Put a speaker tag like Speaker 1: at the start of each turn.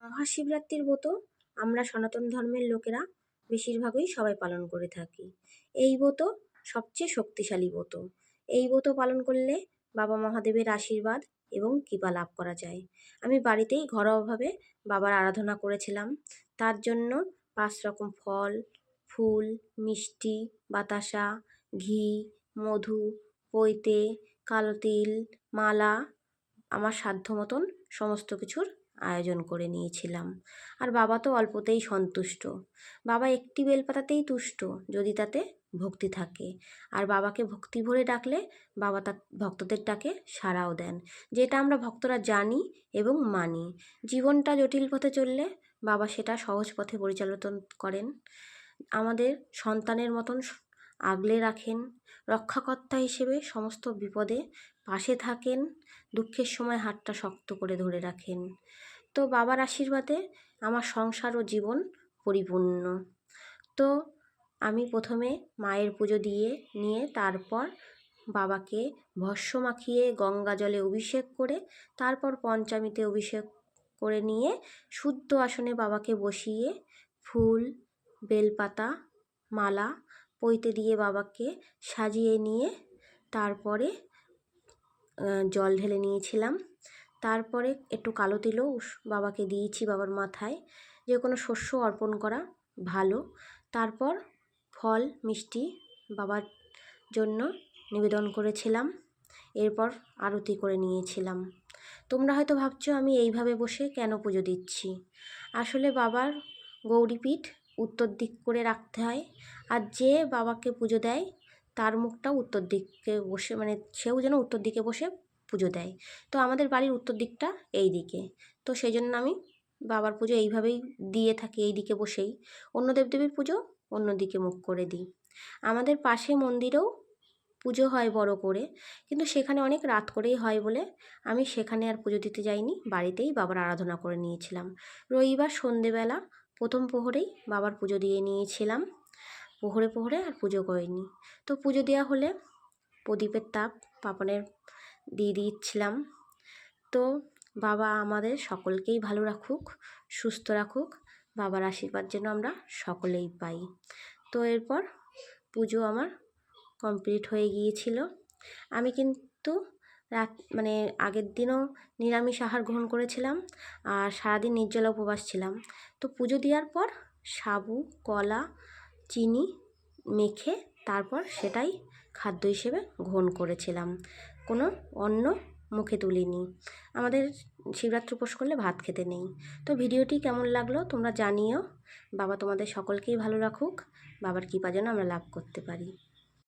Speaker 1: মহাশিবরাত্রির ব্রত আমরা সনাতন ধর্মের লোকেরা বেশিরভাগই সবাই পালন করে থাকি। এই ব্রত সবচেয়ে শক্তিশালী ব্রত। এই ব্রত পালন করলে বাবা মহাদেবের আশীর্বাদ এবং কৃপা লাভ করা যায়। আমি বাড়িতেই ঘরোয়াভাবে বাবার আরাধনা করেছিলাম। তার জন্য 5 রকম ফল, ফুল, মিষ্টি, বাতাসা, ঘি, মধু, পৈতে, কালো তিল, মালা আমার সাধ্য মতন সমস্ত কিছুর আয়োজন করে নিয়েছিলাম। আর বাবা তো অল্পতেই সন্তুষ্ট। বাবা একটি বেলপাতাতেই তুষ্ট, যদি তাতে ভক্তি থাকে। আর বাবাকে ভক্তি ভরে ডাকলে বাবা তার ভক্তদের ডাকে সাড়াও দেন, যেটা আমরা ভক্তরা জানি এবং মানি। জীবনটা জটিল পথে চললে বাবা সেটা সহজ পথে পরিচালিত করেন। আমাদের সন্তানের মতন আগলে রাখেন, রক্ষাকর্তা হিসেবে সমস্ত বিপদে পাশে থাকেন, দুঃখের সময় হাতটা শক্ত করে ধরে রাখেন। তো বাবার আশীর্বাদে আমার সংসার ও জীবন পরিপূর্ণ। তো আমি প্রথমে মায়ের পুজো দিয়ে নিয়ে তারপর বাবাকে ভস্ম মাখিয়ে গঙ্গা জলে অভিষেক করে তারপর পঞ্চামৃতে অভিষেক করে নিয়ে শুদ্ধ আসনে বাবাকে বসিয়ে ফুল, বেলপাতা, মালা, পৈতে দিয়ে বাবাকে সাজিয়ে নিয়ে তারপরে জল ঢেলে নিয়েছিলাম। তারপরে একটু কালো তিলও বাবাকে দিয়েছি বাবার মাথায়। যে কোনো শস্য অর্পণ করা ভালো। তারপর ফল মিষ্টি বাবার জন্য নিবেদন করেছিলাম। এরপর আরতি করে নিয়েছিলাম। তোমরা হয়তো ভাবছো আমি এইভাবে বসে কেন পুজো দিচ্ছি। আসলে বাবার গৌরীপীঠ উত্তর দিক করে রাখতে হয়। আর যে বাবাকে পুজো দেয় তার মুখটাও উত্তর দিকে বসে, মানে সেও যেন উত্তর দিকে বসে পুজো দেয়। তো আমাদের বাড়ির উত্তর দিকটা এই দিকে, তো সেই জন্য আমি বাবার পুজো এইভাবেই দিয়ে থাকি, এই দিকে বসেই। অন্য দেবদেবীর পুজো অন্য দিকে মুখ করে দিই। আমাদের পাশে মন্দিরেও পুজো হয় বড় করে, কিন্তু সেখানে অনেক রাত করেই হয় বলে আমি সেখানে আর পুজো দিতে যাইনি, বাড়িতেই বাবার আরাধনা করে নিয়েছিলাম। রবিবার সন্ধেবেলা প্রথম প্রহরেই বাবার পুজো দিয়ে নিয়েছিলাম। প্রহরে আর পুজো করিনি। তো পুজো দেওয়া হলে প্রদীপের তাপ পাপনের দিয়ে দিচ্ছিলাম। তো বাবা আমাদের সকলকেই ভালো রাখুক, সুস্থ রাখুক, বাবার আশীর্বাদ যেন আমরা সকলেই পাই। তো এরপর পুজো আমার কমপ্লিট হয়ে গিয়েছিল। আমি কিন্তু আগের দিনও নিরামিষ আহার গ্রহণ করেছিলাম আর সারাদিন নির্জলা উপবাস ছিলাম। তো পুজো দেওয়ার পর সাবু, কলা, চিনি মেখে তারপর সেটাই খাদ্য হিসেবে গ্রহণ করেছিলাম। কোনো অন্ন মুখে তুলিনি। আমাদের শিবরাত্রি উপোস করলে ভাত খেতে নেই। তো ভিডিওটি কেমন লাগলো তোমরা জানিও। বাবা তোমাদের সকলকেই ভালো রাখুক, বাবার কৃপা যেন আমরা লাভ করতে পারি।